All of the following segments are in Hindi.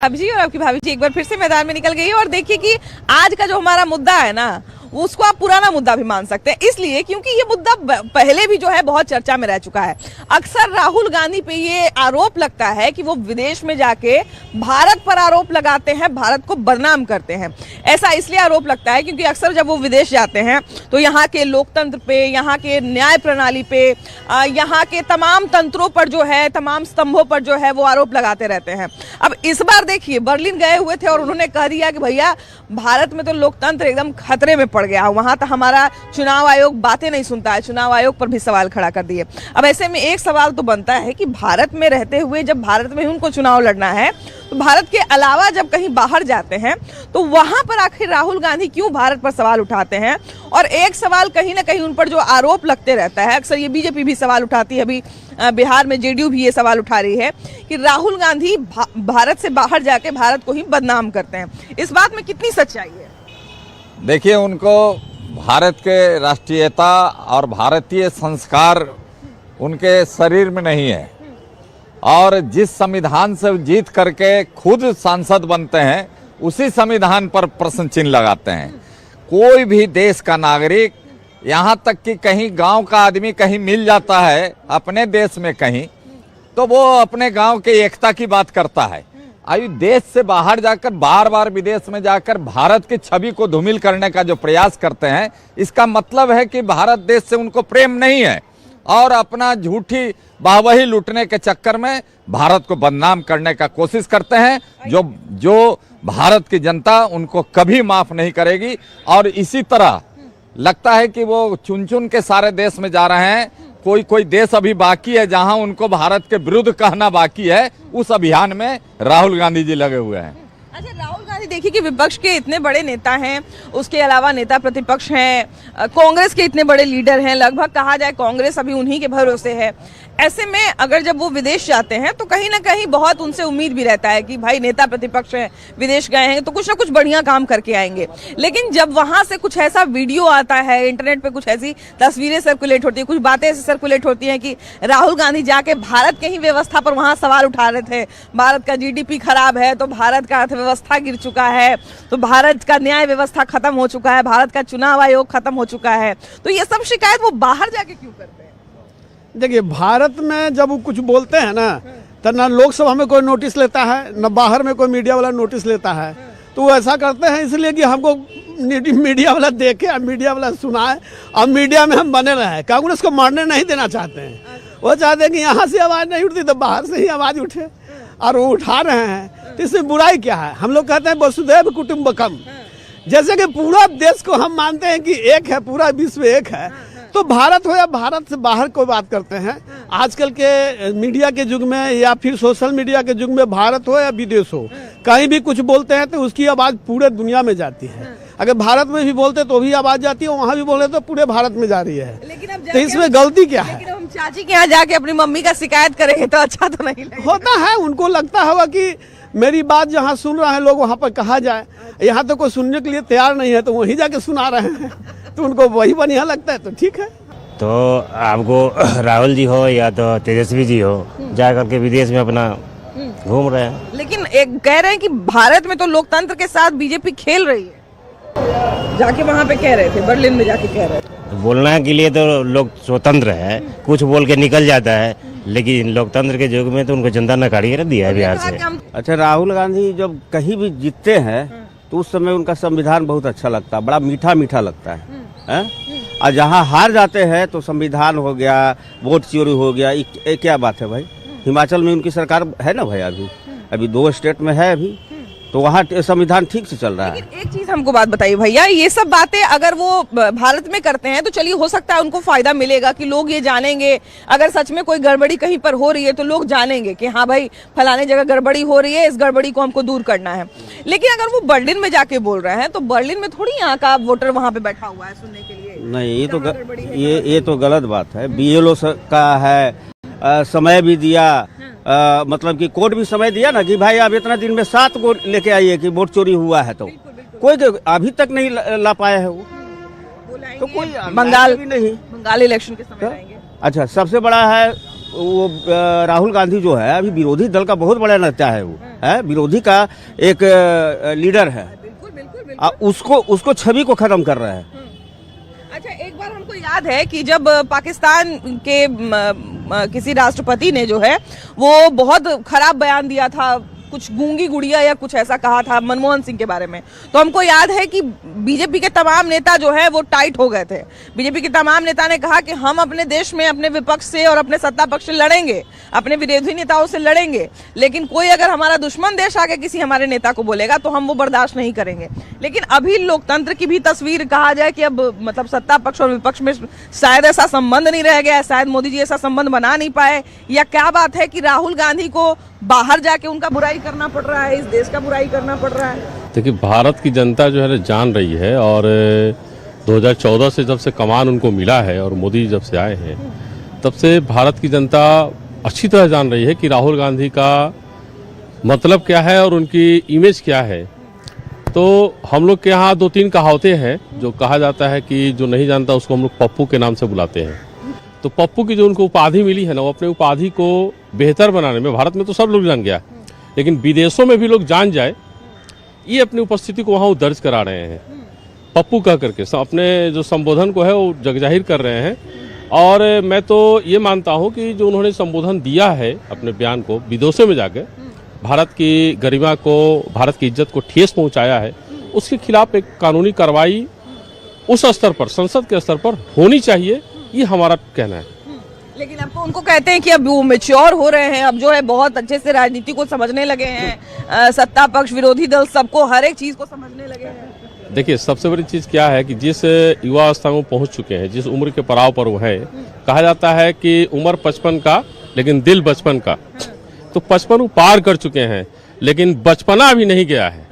भाभी जी और आपकी भाभी जी एक बार फिर से मैदान में निकल गई है। और देखिए कि आज का जो हमारा मुद्दा है ना, उसको आप पुराना मुद्दा भी मान सकते हैं, इसलिए क्योंकि ये मुद्दा पहले भी जो है बहुत चर्चा में रह चुका है। अक्सर राहुल गांधी पे ये आरोप लगता है कि वो विदेश में जाके भारत पर आरोप लगाते हैं, भारत को बदनाम करते हैं। ऐसा इसलिए आरोप लगता है क्योंकि अक्सर जब वो विदेश जाते हैं तो यहाँ के लोकतंत्र पे, यहाँ के न्याय प्रणाली पे, यहाँ के तमाम तंत्रों पर जो है, तमाम स्तंभों पर जो है वो आरोप लगाते रहते हैं। अब इस बार देखिए बर्लिन गए हुए थे और उन्होंने कह दिया कि भैया भारत में तो लोकतंत्र एकदम खतरे में पड़ गया, वहां तो हमारा चुनाव आयोग बातें नहीं सुनता है, चुनाव आयोग पर भी सवाल खड़ा कर दिए। अब ऐसे में एक सवाल तो बनता है कि भारत में रहते हुए जब भारत में ही उनको चुनाव लड़ना है तो भारत के अलावा जब कहीं बाहर जाते हैं तो वहां पर आखिर राहुल गांधी क्यों भारत पर सवाल उठाते हैं। और एक सवाल कहीं ना कहीं उन पर जो आरोप लगते रहता है, अक्सर ये बीजेपी भी सवाल उठाती है, अभी बिहार में जेडीयू भी ये सवाल उठा रही है कि राहुल गांधी भारत से बाहर जाके भारत को ही बदनाम करते हैं। इस बात में कितनी सच्चाई है? देखिए, उनको भारत के राष्ट्रीयता और भारतीय संस्कार उनके शरीर में नहीं है, और जिस संविधान से जीत करके खुद सांसद बनते हैं उसी संविधान पर प्रश्न चिन्ह लगाते हैं। कोई भी देश का नागरिक, यहाँ तक कि कहीं गांव का आदमी कहीं मिल जाता है अपने देश में कहीं, तो वो अपने गांव के एकता की बात करता है। आयु देश से बाहर जाकर बार बार विदेश में जाकर भारत की छवि को धूमिल करने का जो प्रयास करते हैं, इसका मतलब है कि भारत देश से उनको प्रेम नहीं है और अपना झूठी वाहवाही लूटने के चक्कर में भारत को बदनाम करने का कोशिश करते हैं, जो भारत की जनता उनको कभी माफ नहीं करेगी। और इसी तरह लगता है कि वो चुन चुन के सारे देश में जा रहे हैं। कोई देश अभी बाकी है जहां उनको भारत के विरुद्ध कहना बाकी है, उस अभियान में राहुल गांधी जी लगे हुए हैं। अच्छा, राहुल गांधी देखिए कि विपक्ष के इतने बड़े नेता हैं, उसके अलावा नेता प्रतिपक्ष हैं, कांग्रेस के इतने बड़े लीडर हैं, लगभग कहा जाए कांग्रेस अभी उन्हीं के भरोसे है। ऐसे में अगर जब वो विदेश जाते हैं तो कहीं ना कहीं बहुत उनसे उम्मीद भी रहता है कि भाई नेता प्रतिपक्ष हैं, विदेश गए हैं तो कुछ ना कुछ बढ़िया काम करके आएंगे। लेकिन जब वहां से कुछ ऐसा वीडियो आता है, इंटरनेट पे कुछ ऐसी तस्वीरें सर्कुलेट होती है, कुछ बातें ऐसी सर्कुलेट होती हैं कि राहुल गांधी जाके भारत के ही व्यवस्था पर वहां सवाल उठा रहे थे, भारत का जीडीपी खराब है तो भारत का अर्थव्यवस्था गिर चुका है, तो भारत का न्याय व्यवस्था खत्म हो चुका है, भारत का चुनाव आयोग खत्म हो चुका है, तो ये सब शिकायत वो बाहर जाके क्यों करते हैं? देखिए, भारत में जब वो कुछ बोलते हैं ना, तो ना लोकसभा में कोई नोटिस लेता है, न बाहर में कोई मीडिया वाला नोटिस लेता है। तो वो ऐसा करते हैं इसलिए कि हमको मीडिया वाला देखे, मीडिया वाला सुनाए और मीडिया में हम बने रहे। कांग्रेस को मारने नहीं देना चाहते हैं, वो चाहते हैं कि यहाँ से आवाज़ नहीं उठती तो बाहर से ही आवाज़ उठे, और वो उठा रहे हैं। तो इसमें बुराई क्या है? हम लोग कहते हैं वसुधैव कुटुम्बकम, जैसे कि पूरा देश को हम मानते हैं कि एक है, पूरा विश्व एक है, तो भारत हो या भारत से बाहर कोई बात करते हैं। आजकल के मीडिया के युग में या फिर सोशल मीडिया के युग में भारत हो या विदेश हो, कहीं भी कुछ बोलते हैं तो उसकी आवाज़ पूरे दुनिया में जाती है। अगर भारत में भी बोलते तो भी आवाज़ जाती है, वहाँ भी बोले तो पूरे भारत में जा रही है। तो इसमें गलती क्या है? लेकिन हम चाची के यहाँ जाके अपनी मम्मी का शिकायत करेंगे तो अच्छा तो नहीं लगेगा। होता है, उनको लगता होगा कि मेरी बात जहाँ सुन रहे हैं लोग वहाँ पर कहा जाए। यहाँ तो कोई सुनने के लिए तैयार नहीं है तो वहीं जाके सुना रहे हैं, तो उनको वही बढ़िया लगता है, तो ठीक है। तो आपको राहुल जी हो या तो तेजस्वी जी हो, जा करके विदेश में अपना घूम रहे हैं। लेकिन एक कह रहे हैं कि भारत में तो लोकतंत्र के साथ बीजेपी खेल रही है, जाके वहाँ पे कह रहे थे, बर्लिन में जाके कह रहे थे। बोलने के लिए तो लोग स्वतंत्र है, कुछ बोल के निकल जाता है, लेकिन लोकतंत्र के युग में तो उनको जनता नकारी कर दिया है बिहार से। अच्छा, राहुल गांधी जब कहीं भी जीतते हैं तो उस समय उनका संविधान बहुत अच्छा लगता है, बड़ा मीठा मीठा लगता है। और जहाँ हार जाते हैं तो संविधान हो गया, वोट चोरी हो गया, ये क्या बात है भाई? हिमाचल में उनकी सरकार है ना भाई, अभी 2 स्टेट में है अभी, तो वहाँ संविधान ठीक से चल रहा है। एक चीज हमको बात बताइए भैया, ये सब बातें अगर वो भारत में करते हैं तो चलिए हो सकता है उनको फायदा मिलेगा कि लोग ये जानेंगे, अगर सच में कोई गड़बड़ी कहीं पर हो रही है तो लोग जानेंगे कि हाँ भाई फलाने जगह गड़बड़ी हो रही है, इस गड़बड़ी को हमको दूर करना है। लेकिन अगर वो बर्लिन में जाके बोल रहे हैं तो बर्लिन में थोड़ी यहाँ का वोटर वहाँ पे बैठा हुआ है सुनने के लिए। नहीं, ये तो गलत बात है। BLO का है, समय भी दिया, मतलब कि कोर्ट भी समय दिया ना कि भाई आप इतना दिन में 7 को लेके आइए कि वोट चोरी हुआ है, तो कोई अभी तक नहीं ला पाया है वो, तो कोई बंगाल भी नहीं, बंगाल इलेक्शन के समय आएंगे। अच्छा, सबसे बड़ा है वो राहुल गांधी जो है अभी विरोधी दल का बहुत बड़ा नेता है, वो है विरोधी का एक लीडर है। उसको छवि को खत्म कर रहा है। अच्छा, एक बार हमको याद है कि जब पाकिस्तान के किसी राष्ट्रपति ने जो है वो बहुत खराब बयान दिया था, कुछ गूंगी गुड़िया या कुछ ऐसा कहा था मनमोहन सिंह के बारे में, तो हमको याद है कि बीजेपी के तमाम नेता जो है वो टाइट हो गए थे। बीजेपी के तमाम नेता ने कहा कि हम अपने देश में अपने विपक्ष से और अपने सत्ता पक्ष से लड़ेंगे, अपने विरोधी नेताओं से लड़ेंगे, लेकिन कोई अगर हमारा दुश्मन देश आके किसी हमारे नेता को बोलेगा तो हम वो बर्दाश्त नहीं करेंगे। लेकिन अभी लोकतंत्र की भी तस्वीर कहा जाए कि अब मतलब सत्ता पक्ष और विपक्ष में शायद ऐसा संबंध नहीं रह गया, शायद मोदी जी ऐसा संबंध बना नहीं पाए, या क्या बात है कि राहुल गांधी को बाहर जाके उनका बुराई करना पड़ रहा है, इस देश का बुराई करना पड़ रहा है? देखिए, भारत की जनता जो है जान रही है, और 2014 से जब से कमान उनको मिला है और मोदी जब से आए हैं तब से भारत की जनता अच्छी तरह जान रही है कि राहुल गांधी का मतलब क्या है और उनकी इमेज क्या है। तो हम लोग के यहाँ 2-3 कहावतें हैं जो कहा जाता है कि जो नहीं जानता उसको हम लोग पप्पू के नाम से बुलाते हैं। तो पप्पू की जो उनको उपाधि मिली है ना, वो अपने उपाधि को बेहतर बनाने में, भारत में तो सब लोग जान गया, लेकिन विदेशों में भी लोग जान जाए, ये अपनी उपस्थिति को वहाँ दर्ज करा रहे हैं पप्पू कह करके, अपने जो संबोधन को है वो जगजाहिर कर रहे हैं। और मैं तो ये मानता हूँ कि जो उन्होंने संबोधन दिया है अपने बयान को विदेशों में जाकर, भारत की गरिमा को, भारत की इज्जत को ठेस पहुँचाया है, उसके खिलाफ एक कानूनी कार्रवाई उस स्तर पर, संसद के स्तर पर होनी चाहिए, ये हमारा कहना है। लेकिन अब तो उनको कहते हैं कि अब वो मैच्योर हो रहे हैं, अब जो है बहुत अच्छे से राजनीति को समझने लगे हैं, सत्ता पक्ष विरोधी दल सबको हर एक चीज को समझने लगे हैं। देखिए, सबसे बड़ी चीज क्या है कि जिस युवा अवस्था में पहुंच चुके हैं, जिस उम्र के पड़ाव पर वो है, कहा जाता है कि उम्र 55 का लेकिन दिल बचपन का। तो 55 पार कर चुके हैं, लेकिन बचपना अभी नहीं गया है।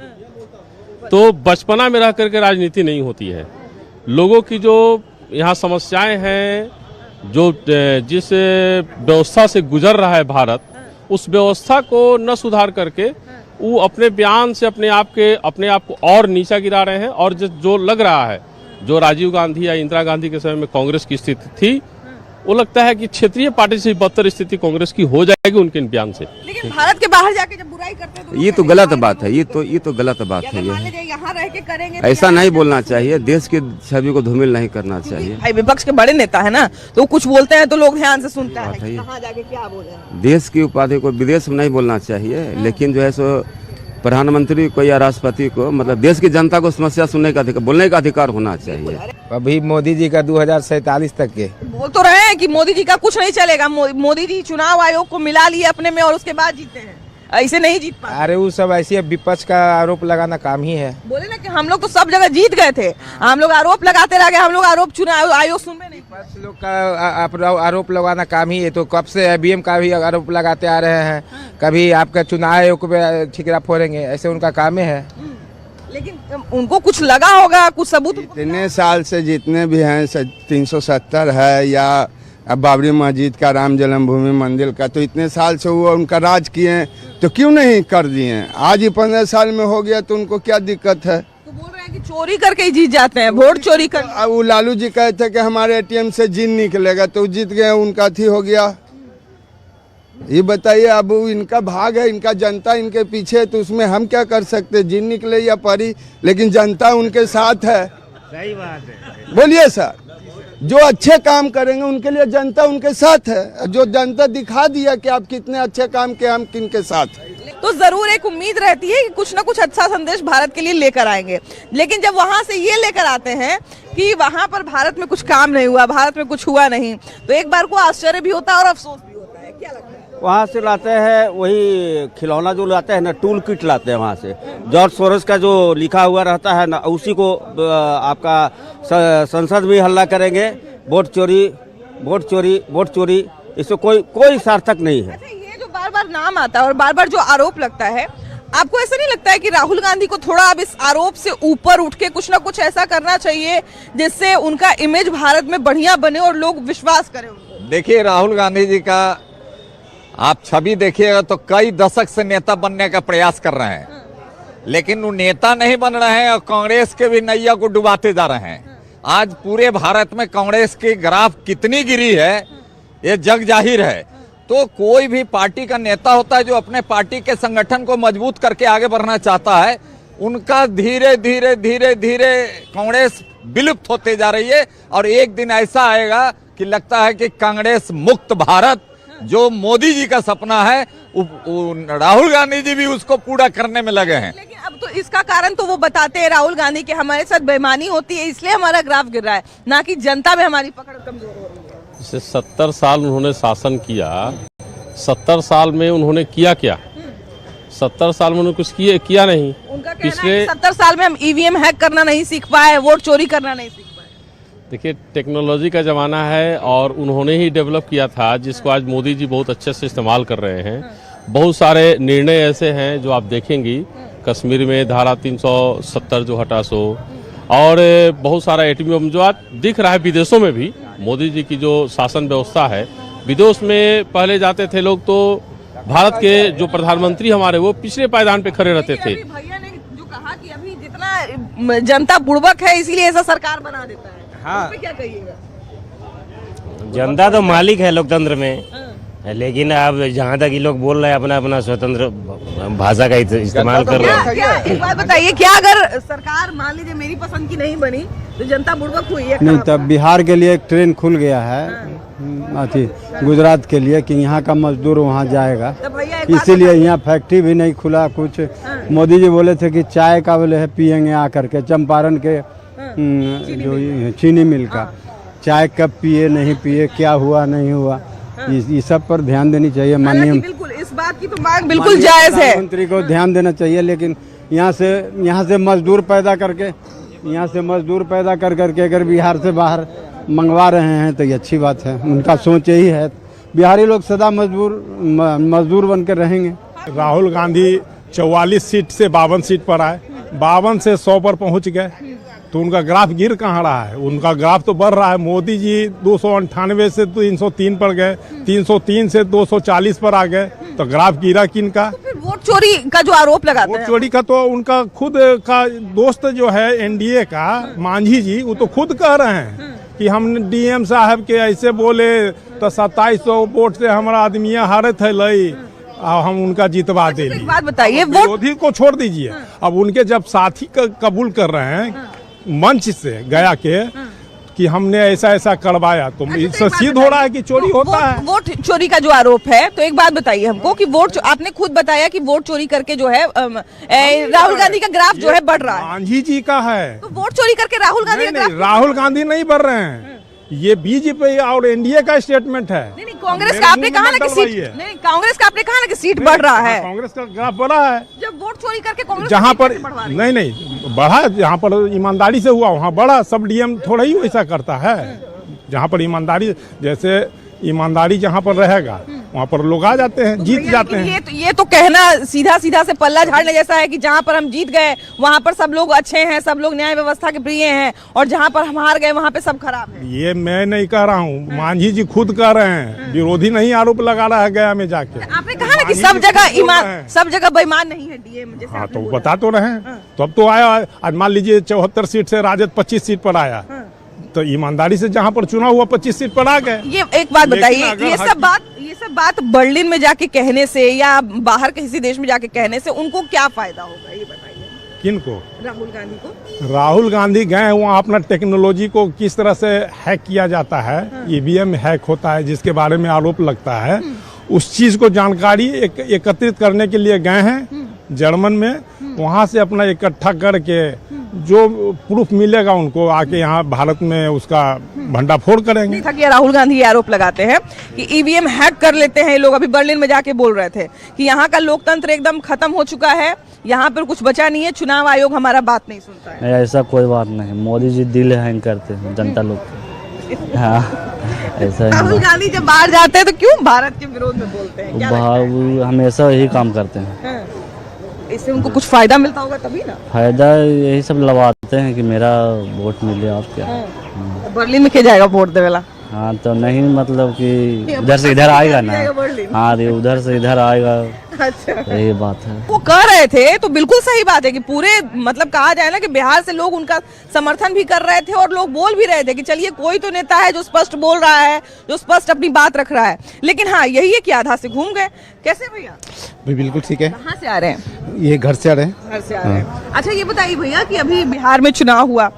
तो बचपना में रह करके राजनीति नहीं होती है। लोगों की जो यहाँ समस्याएं हैं, जो जिस व्यवस्था से गुजर रहा है भारत, उस व्यवस्था को न सुधार करके वो अपने बयान से अपने आप को और नीचा गिरा रहे हैं। और जो लग रहा है, जो राजीव गांधी या इंदिरा गांधी के समय में कांग्रेस की स्थिति थी, वो लगता है कि क्षेत्रीय पार्टी से बदतर स्थिति कांग्रेस की हो जाएगी उनके बयान से। लेकिन भारत के बाहर जाके जब बुराई करते हैं तो ये तो गलत बात है, ये तो गलत बात है। ये यहाँ रह के करेंगे तो ऐसा नहीं बोलना चाहिए, देश की छवि को धूमिल नहीं करना चाहिए। भाई विपक्ष के बड़े नेता है ना, तो कुछ बोलते हैं तो लोग ध्यान से सुनते हैं कि कहाँ जाके क्या बोले। देश की उपाधि को विदेश में नहीं बोलना चाहिए, लेकिन जो है सो प्रधानमंत्री को या राष्ट्रपति को, मतलब देश की जनता को समस्या सुनने का अधिकार, बोलने का अधिकार होना चाहिए। अभी मोदी जी का 2047 तक के बोल तो रहे हैं कि मोदी जी का कुछ नहीं चलेगा, मोदी जी चुनाव आयोग को मिला लिए अपने में और उसके बाद जीते हैं, ऐसे नहीं जीत पाए। अरे वो सब ऐसे विपक्ष का आरोप लगाना काम ही है। बोले ना कि हम लोग तो सब जगह जीत गए थे, हम लोग आरोप लगाते रह गए, हम लोग आरोप चुनाव आयोग सुन में नहीं। विपक्ष लोग का आरोप लगाना काम ही है। तो कब से IBM का भी आरोप लगाते आ रहे हैं, कभी आपका चुनाव आयोग पे ठिकरा फोड़ेंगे, ऐसे उनका काम है। लेकिन उनको कुछ लगा होगा, कुछ सबूत। इतने साल से जितने भी हैं 370 है, या अब बाबरी मस्जिद का, राम जन्मभूमि मंदिर का, तो इतने साल से वो उनका राज किए हैं, तो क्यों नहीं कर दिए? आज ही 15 साल में हो गया, तो उनको क्या दिक्कत है? तो बोल रहे हैं कि चोरी करके ही जीत जाते हैं, वोट चोरी कर। अब वो लालू जी कहे थे कि हमारे ATM से जिन निकलेगा, तो जीत गए, उनका अथी हो गया। ये बताइए, अब इनका भाग है, इनका जनता इनके पीछे, तो उसमें हम क्या कर सकते? जिन निकले या परी, लेकिन जनता उनके साथ है। सही बात है। बोलिए सर, जो अच्छे काम करेंगे उनके लिए जनता उनके साथ है। जो जनता दिखा दिया कि आप कितने अच्छे काम किए, हम किनके साथ। तो जरूर एक उम्मीद रहती है कि कुछ ना कुछ अच्छा संदेश भारत के लिए लेकर आएंगे, लेकिन जब वहां से ये लेकर आते हैं कि वहां पर भारत में कुछ काम नहीं हुआ, भारत में कुछ हुआ नहीं, तो एक बार को आश्चर्य भी होता है और अफसोस भी होता है। क्या लगता है? वहाँ से लाते हैं वही खिलौना जो लाते हैं ना, टूल किट लाते हैं वहाँ से। जॉर्ज सोरोस का जो लिखा हुआ रहता है ना, उसी को आपका संसद में हल्ला करेंगे, वोट चोरी, वोट चोरी, वोट चोरी। इसमें कोई सार्थक नहीं है। अच्छा, ये जो बार बार नाम आता है और बार बार जो आरोप लगता है, आपको ऐसा नहीं लगता है कि राहुल गांधी को थोड़ा अब इस आरोप से ऊपर उठ के कुछ ना कुछ ऐसा करना चाहिए जिससे उनका इमेज भारत में बढ़िया बने और लोग विश्वास करें उनको? देखिए, राहुल गांधी जी का आप छवि देखिएगा तो कई दशक से नेता बनने का प्रयास कर रहे हैं, लेकिन वो नेता नहीं बन रहे हैं और कांग्रेस के भी नैया को डुबाते जा रहे हैं। आज पूरे भारत में कांग्रेस की ग्राफ कितनी गिरी है ये जग जाहिर है। तो कोई भी पार्टी का नेता होता है जो अपने पार्टी के संगठन को मजबूत करके आगे बढ़ना चाहता है, उनका धीरे धीरे धीरे धीरे कांग्रेस विलुप्त होते जा रही है। और एक दिन ऐसा आएगा कि लगता है कि कांग्रेस मुक्त भारत जो मोदी जी का सपना है, राहुल गांधी जी भी उसको पूरा करने में लगे हैं। लेकिन अब तो इसका कारण तो वो बताते हैं राहुल गांधी कि हमारे साथ बेईमानी होती है इसलिए हमारा ग्राफ गिर रहा है, ना कि जनता में हमारी पकड़ कमजोर हो रही है। जैसे 70 साल उन्होंने शासन किया, 70 साल में उन्होंने किया क्या? 70 साल में उन्होंने कुछ किया नहीं। उनका कहना है कि 70 साल में हम ईवीएम हैक करना नहीं सीख पाए, वोट चोरी करना नहीं सीख पाए। देखिए, टेक्नोलॉजी का ज़माना है और उन्होंने ही डेवलप किया था, जिसको आज मोदी जी बहुत अच्छे से इस्तेमाल कर रहे हैं। बहुत सारे निर्णय ऐसे हैं जो आप देखेंगी, कश्मीर में धारा 370 जो हटा सो, और बहुत सारा एटीएम जो आज दिख रहा है विदेशों में भी। मोदी जी की जो शासन व्यवस्था है, विदेश में पहले जाते थे लोग तो भारत के जो प्रधानमंत्री हमारे वो पिछले पायदान पे खड़े रहते थे। भैया ने जो कहा कि अभी जितना जनता बुड़बक है इसीलिए ऐसा सरकार बना देता है, हाँ। उस पे क्या कहिएगा? जनता तो मालिक है लोकतंत्र में, लेकिन अब जहाँ तक ये लोग बोल रहे हैं अपना अपना स्वतंत्र भाषा का इस्तेमाल कर रहे हैं। क्या एक बात बताइए, क्या अगर सरकार मान लीजिए मेरी पसंद की नहीं बनी तो जनता बुड़बक हुई है? नहीं, तब बिहार के लिए एक ट्रेन खुल गया है अथी गुजरात के लिए कि यहाँ का मजदूर वहाँ जाएगा, तो भैया एक बात इसीलिए यहाँ फैक्ट्री भी नहीं खुला कुछ। मोदी जी बोले थे कि चाय का बोले है पियेंगे आकर के, चंपारण के जो ये चीनी मिल का चाय कब पिए नहीं पिए, क्या हुआ नहीं हुआ, ये सब पर ध्यान देनी चाहिए। माननीय बिल्कुल इस बात की तो मांग बिल्कुल जायज है, मंत्री को ध्यान देना चाहिए। लेकिन यहाँ से मजदूर पैदा करके अगर बिहार से बाहर मंगवा रहे हैं तो ये अच्छी बात है। उनका सोच यही है, बिहारी लोग सदा मजदूर बन कर रहेंगे। राहुल गांधी 44 सीट से 52 सीट पर आए, 52 से 100 पर पहुंच गए, तो उनका ग्राफ गिर कहाँ रहा है? उनका ग्राफ तो बढ़ रहा है। मोदी जी 298 से 303 पर गए, 303 से 240 पर आ गए, तो ग्राफ गिरा किनका? तो फिर वोट चोरी का जो आरोप लगाते वोट हैं, चोरी का तो उनका खुद का दोस्त जो है एनडीए का मांझी जी, वो तो खुद कह रहे हैं कि हम डीएम साहब के ऐसे बोले तो 2700 वोट से हमारा आदमिया हारे थे लई, हम उनका जितवा देंगे। एक बात बताइए, वोट विरोधी को छोड़ दीजिए, अब उनके जब साथी कबूल कर रहे हैं मंच से गया के कि हमने ऐसा ऐसा करवाया, तो इससे सिद्ध हो रहा है कि चोरी होता है। वोट चोरी का जो आरोप है, तो एक बात बताइए हमको कि वोट आपने खुद बताया कि वोट चोरी करके जो है राहुल गांधी का ग्राफ जो है बढ़ रहा है। मांझी जी का है, तो वोट चोरी करके राहुल गांधी का ग्राफ? राहुल गांधी नहीं बढ़ रहे हैं, ये बीजेपी और एनडीए का स्टेटमेट है। नहीं, कांग्रेस का आपने कहा ना कि सीट, नहीं कांग्रेस का आपने कहा ना कि सीट बढ़ रहा है। कांग्रेस का ग्राफ बढ़ा है, जब वोट चोरी करके कांग्रेस जहाँ पर नहीं बढ़ा, जहाँ पर ईमानदारी से हुआ वहाँ बढ़ा। सब डीएम थोड़ा ही वैसा करता है, जहाँ पर ईमानदारी, जैसे ईमानदारी जहाँ पर रहेगा वहाँ पर लोग आ जाते हैं, जीत जाते हैं। ये तो कहना सीधा से पल्ला झाड़ने जैसा है कि जहाँ पर हम जीत गए वहाँ पर सब लोग अच्छे हैं, सब लोग न्याय व्यवस्था के प्रिय हैं, और जहाँ पर हम हार गए वहाँ पे सब खराब है। ये मैं नहीं कह रहा हूँ, मांझी जी खुद कह रहे हैं, विरोधी नहीं आरोप लगा रहा है गया में जाके। आपने कहा ना कि सब जगह बेईमान नहीं है डीएम, जैसे हाँ, तो बता तो रहे हैं। तो अब तो आया, आज मान लीजिए 74 सीट से राजद 25 सीट पर आया, तो ईमानदारी से जहाँ पर चुना हुआ 25 सीट पर आ गए। ये एक बात बताइए, ये सब बात बर्लिन में जाके कहने से या बाहर किसी देश में जाके कहने से उनको क्या फायदा होगा, ये बताइए। किनको? राहुल गांधी को। राहुल गांधी गए वहाँ अपना टेक्नोलॉजी को किस तरह से हैक किया जाता है, ईवीएम हैक होता है जिसके बारे में आरोप लगता है, उस चीज को जानकारी एकत्रित करने के लिए गए हैं जर्मन में। वहाँ से अपना इकट्ठा करके जो प्रूफ मिलेगा उनको आके यहाँ भारत में उसका भंडाफोड़ करेंगे। था कि राहुल गांधी ये आरोप लगाते हैं कि ईवीएम हैक कर लेते हैं लोग। अभी बर्लिन में जाके बोल रहे थे कि यहाँ का लोकतंत्र एकदम खत्म हो चुका है, यहाँ पर कुछ बचा नहीं है, चुनाव आयोग हमारा बात नहीं सुनता है। ऐसा कोई बात नहीं, मोदी जी दिल हैंग करते हैं जनता लोग। हाँ, ऐसा राहुल गांधी जब बाहर जाते हैं तो क्यों भारत के विरोध में बोलते हैं? क्या हमेशा यही काम करते हैं। इससे उनको कुछ फायदा मिलता होगा तभी ना। फायदा यही सब लवाते हैं कि मेरा वोट मिले। आप क्या बर्लिन में क्या जाएगा वोट देवेला? हाँ तो नहीं मतलब कि इधर से इधर आएगा ना। हाँ ये उधर से इधर आएगा। अच्छा, तो ये बात है। वो कह रहे थे तो बिल्कुल सही बात है कि पूरे मतलब कहा जाए ना कि बिहार से लोग उनका समर्थन भी कर रहे थे और लोग बोल भी रहे थे कि चलिए कोई तो नेता है जो स्पष्ट बोल रहा है, जो स्पष्ट अपनी बात रख रहा है। लेकिन हाँ यही है कि आधा से घूम गए। कैसे भैया? भाई बिल्कुल ठीक है। कहाँ से आ रहे हैं? ये घर से आ रहे हैं। घर से आ रहे हैं। अच्छा ये बताइए भैया कि अभी बिहार में चुनाव हुआ,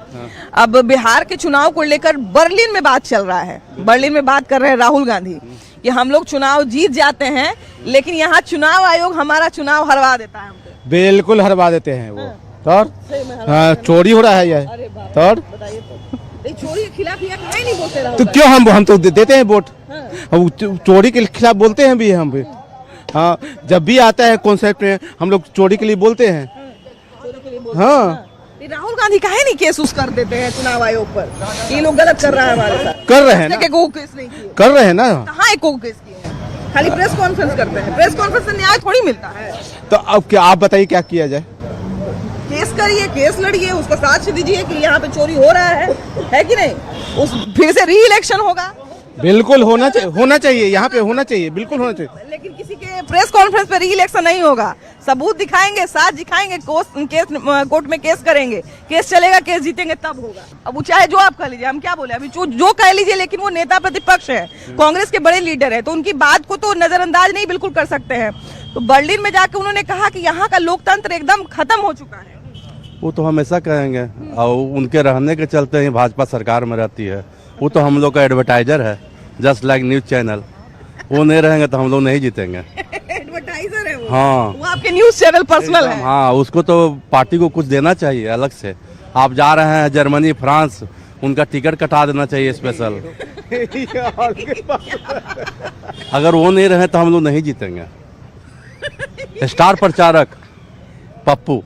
अब बिहार के चुनाव को लेकर बर्लिन में बात चल रहा है। बर्लिन में बात कर रहे हैं राहुल गांधी कि हम लोग चुनाव जीत जाते हैं लेकिन यहाँ चुनाव आयोग हमारा चुनाव हरवा देता है हमको। बिल्कुल हरवा देते हैं वो। तो चोरी हो रहा है ये। तो चोरी के खिलाफ ये नहीं बोलते राहुल तो क्यों हम तो देते हैं वोट। हम चोरी के खिलाफ बोलते हैं भी हम भी। हाँ जब भी आता है कॉन्सेप्ट में हम लोग चोरी के लिए बोलते हैं। हाँ राहुल गांधी काहे नहीं केस उस कर देते हैं चुनाव आयोग पर, ये लोग गलत कर रहा है हमारे साथ। कर रहे हैं ना, को केस नहीं किए। कर रहे हैं ना। कहाँ एक को केस किए हैं? खाली प्रेस कॉन्फ्रेंस करते हैं। प्रेस कॉन्फ्रेंस से न्याय थोड़ी मिलता है। तो अब क्या आप बताइए क्या किया जाए? केस करिए, केस लड़िए, उसका साक्ष्य दीजिए कि यहाँ पे चोरी हो रहा है कि नहीं। उस फिर से री इलेक्शन होगा। बिल्कुल होना चाहिए यहाँ पे होना चाहिए, बिल्कुल होना चाहिए। लेकिन किसी के प्रेस कॉन्फ्रेंस पे री इलेक्शन नहीं होगा। सबूत दिखाएंगे, साथ दिखाएंगे, कोर्ट में केस करेंगे, केस चलेगा, केस जीतेंगे तब होगा। अब वो चाहे जो आप कह लीजिए, हम क्या बोले, अभी जो कह लीजिए, लेकिन वो नेता प्रतिपक्ष है, कांग्रेस के बड़े लीडर है, तो उनकी बात को तो नजरअंदाज नहीं बिल्कुल कर सकते हैं। तो बर्लिन में जाकर उन्होंने कहा कि यहाँ का लोकतंत्र एकदम खत्म हो चुका है। वो तो हमेशा कहेंगे और उनके रहने के चलते ही भाजपा सरकार में रहती है। वो तो हम लोग का एडवर्टाइजर है, जस्ट लाइक न्यूज चैनल। वो नहीं रहेंगे तो हम लोग नहीं जीतेंगे। एडवर्टाइजर है वो। हाँ वो आपके न्यूज चैनल पर्सनल है। हाँ उसको तो पार्टी को कुछ देना चाहिए अलग से। आप जा रहे हैं जर्मनी, फ्रांस, उनका टिकट कटा देना चाहिए स्पेशल। अगर वो नहीं रहे तो हम लोग नहीं जीतेंगे। स्टार प्रचारक पप्पू,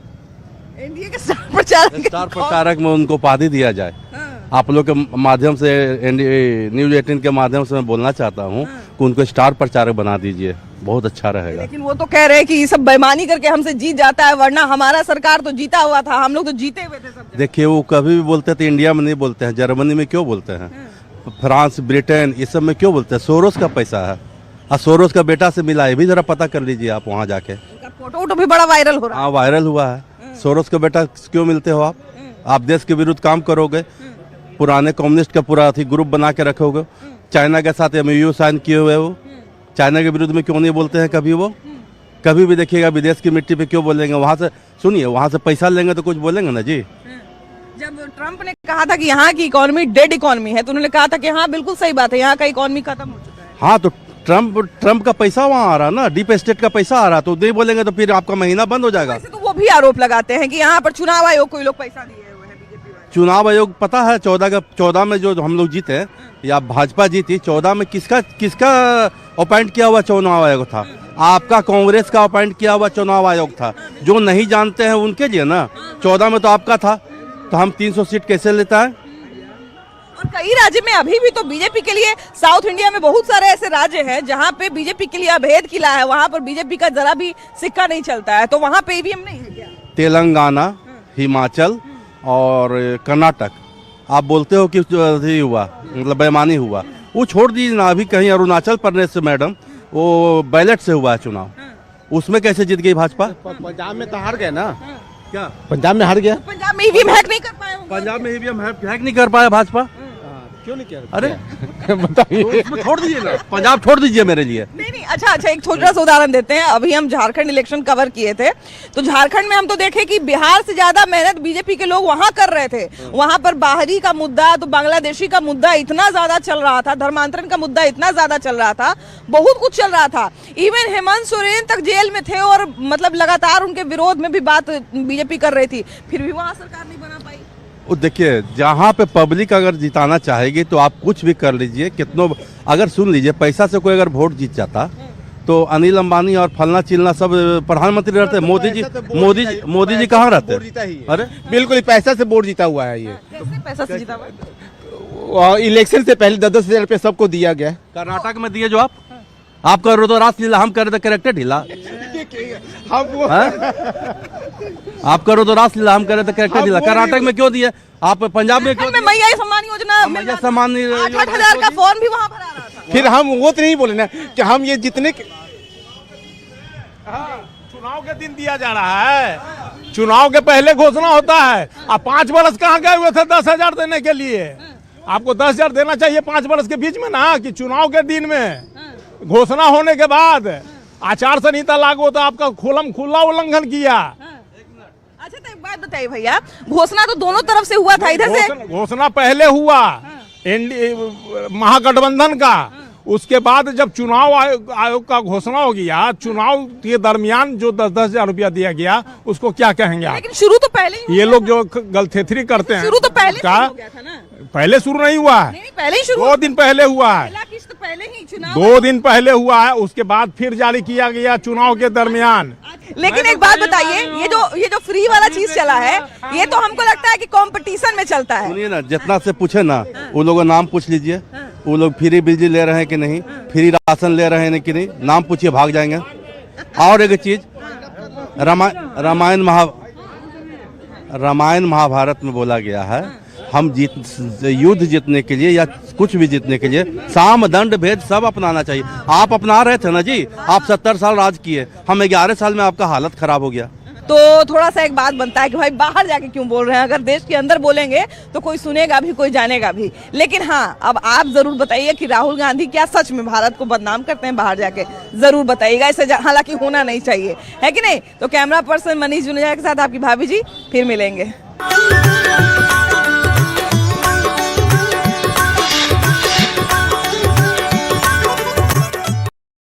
इंडिया के स्टार प्रचारक में उनको उपाधि दिया जाए। आप लोग के माध्यम से, न्यूज 18 के माध्यम से मैं बोलना चाहता हूँ कि उनको स्टार प्रचारक बना दीजिए, बहुत अच्छा रहेगा। लेकिन वो तो कह रहे हैं कि ये सब बेईमानी करके हमसे जीत जाता है, वरना हमारा सरकार तो जीता हुआ था, हम लोग तो जीते हुए थे सब। देखिए वो कभी भी बोलते थे इंडिया में नहीं बोलते हैं, जर्मनी में क्यों बोलते हैं, फ्रांस, ब्रिटेन, इस सब में क्यों बोलते हैं? सोरोस का पैसा है और सोरोस का बेटा से मिला, ये भी जरा पता कर लीजिए आप वहाँ जाके। फोटो भी बड़ा वायरल हो रहा है। हाँ वायरल हुआ है। सोरोस का बेटा क्यों मिलते हो आप? आप देश के विरुद्ध काम करोगे, पुराने कम्युनिस्ट का पूरा ग्रुप बना के रखोगे, चाइना के साथ MOU साइन किए हुए वो, चाइना के विरुद्ध में क्यों नहीं बोलते हैं कभी? वो कभी भी देखिएगा विदेश की मिट्टी पे क्यों बोलेंगे? वहाँ से सुनिए, वहाँ से पैसा लेंगे तो कुछ बोलेंगे ना जी। जब ट्रम्प ने कहा था कि यहाँ की इकोनॉमी डेड इकोनॉमी है, तो उन्होंने कहा था कि हाँ बिल्कुल सही बात है, यहाँ का इकोनॉमी खत्म हो चुका है। हाँ तो ट्रम्प का पैसा वहाँ आ रहा ना, डीप स्टेट का पैसा आ रहा, तो नहीं बोलेंगे तो फिर आपका महीना बंद हो जाएगा। वैसे तो वो भी आरोप लगाते हैं कि यहाँ पर चुनाव आयोग को लोग पैसा दिए हुए हैं, बीजेपी वाले। चुनाव आयोग पता है 14 में जो हम लोग जीते या भाजपा जीती, 14 में किसका अपॉइंट किया हुआ चुनाव आयोग था? आपका कांग्रेस का अपॉइंट किया हुआ चुनाव आयोग था। जो नहीं जानते हैं उनके लिए ना, 14 में तो आपका था, तो हम 300 सीट कैसे लेता है? और कई राज्य में अभी भी तो बीजेपी के लिए, साउथ इंडिया में बहुत सारे ऐसे राज्य हैं जहाँ पे बीजेपी के लिए अभेद किला है, वहाँ पर बीजेपी का जरा भी सिक्का नहीं चलता है, तो वहाँ पे EVM नहीं है क्या? तेलंगाना, हिमाचल और कर्नाटक। आप बोलते हो कि हुआ मतलब बेईमानी हुआ, वो छोड़ दीजिए ना। अभी कहीं अरुणाचल प्रदेश से मैडम वो बैलेट से हुआ है चुनाव, उसमें कैसे जीत गई भाजपा? पंजाब में तो हार गए ना। क्या पंजाब में हार गया? पंजाब में EVM हैक नहीं कर पाए होंगे। पंजाब में EVM हैक नहीं कर पाया भाजपा? क्यों नहीं किया? अरे बताइए। उसमें छोड़ दीजिए ना, पंजाब छोड़ दीजिए मेरे लिए। नहीं अच्छा एक छोटा सा उदाहरण देते हैं। अभी हम झारखंड इलेक्शन कवर किए थे, तो झारखंड में हम तो देखे कि बिहार से ज्यादा मेहनत बीजेपी के लोग वहां कर रहे थे। वहां पर बाहरी का मुद्दा, तो बांग्लादेशी का मुद्दा इतना ज्यादा चल रहा था, धर्मांतरण का मुद्दा इतना ज्यादा चल रहा था, बहुत कुछ चल रहा था। इवन हेमंत सोरेन तक जेल में थे और मतलब लगातार उनके विरोध में भी बात बीजेपी कर रही थी, फिर भी वहां सरकार नहीं बना पाई। वो देखिए, जहाँ पे पब्लिक अगर जिताना चाहेगी तो आप कुछ भी कर लीजिए, कितनों अगर सुन लीजिए, पैसा से कोई अगर वोट जीत जाता तो अनिल अंबानी और फलना चिलना सब प्रधानमंत्री रहते। मोदी जी कहाँ रहते? अरे बिल्कुल पैसा से वोट जीता हुआ है ये। कैसे पैसा से जीता हुआ? इलेक्शन से पहले 10,000 रुपये सबको दिया गया। कर्नाटक में दिए जो आप, आप कर रहे तो रासलीला, हम कर रहे तो कैरेक्टर ढीला। आप करो तो रासलीला, हम कर रहे तो कैरेक्टर ढीला। कर्नाटक में क्यों दिए, आप पंजाब में क्यों? मैया सम्मान योजना मिल रहा था। सम्मान 8,000 का फॉर्म भी वहाँ भरा रहा था। फिर हम वो तो नहीं बोले ना कि हम ये जितने चुनाव के दिन दिया जा रहा है, चुनाव के पहले घोषणा होता है। अब 5 वर्ष कहाँ गए हुए थे 10,000 देने के लिए? आपको 10,000 देना चाहिए 5 वर्ष के बीच में ना, कि चुनाव के दिन में घोषणा होने के बाद आचार संहिता लागू होता, आपका खुला उल्लंघन किया। अच्छा तो एक बात बताइए भैया, घोषणा तो दोनों तरफ से हुआ था, इधर से घोषणा पहले हुआ महागठबंधन का, उसके बाद जब चुनाव आयोग का घोषणा हो गया, चुनाव के दरमियान जो 10-10 हजार रुपया दिया गया, उसको क्या कहेंगे आप? लेकिन शुरू तो पहले ही ये लोग जो गलथेथरी करते हैं, शुरू तो पहले का हो गया था ना? पहले शुरू नहीं हुआ है, नहीं, पहले ही शुरू 2 दिन पहले हुआ है, पहला किस्त पहले ही चुनाव 2 दिन पहले हुआ है, उसके बाद फिर जारी किया गया चुनाव के दरमियान। लेकिन एक बात बताइए, ये जो फ्री वाला चीज चला है, ये तो हमको लगता है कि कंपटीशन में चलता है। सुनिए ना, जितना से पूछे ना, वो लोगों का नाम पूछ लीजिए, वो लोग फ्री बिजली ले रहे हैं कि नहीं, फ्री राशन ले रहे हैं कि नहीं, नाम पूछिए, भाग जाएंगे। और एक चीज, रामायण महाभारत में बोला गया है, हम युद्ध जीतने के लिए या कुछ भी जीतने के लिए साम दंड भेद सब अपनाना चाहिए। आप अपना रहे थे ना जी, आप 70 साल राज किए, हम 11 साल में आपका हालत खराब हो गया। तो थोड़ा सा एक बात बनता है कि भाई बाहर जाके क्यों बोल रहे हैं, अगर देश के अंदर बोलेंगे तो कोई सुनेगा भी, कोई जानेगा भी। लेकिन हाँ, अब आप जरूर बताइए कि राहुल गांधी क्या सच में भारत को बदनाम करते हैं? बाहर जाके जरूर बताइएगा, इसे हालांकि होना नहीं चाहिए, है कि नहीं? तो कैमरा पर्सन मनीष जुनेजा के साथ आपकी भाभी जी, फिर मिलेंगे।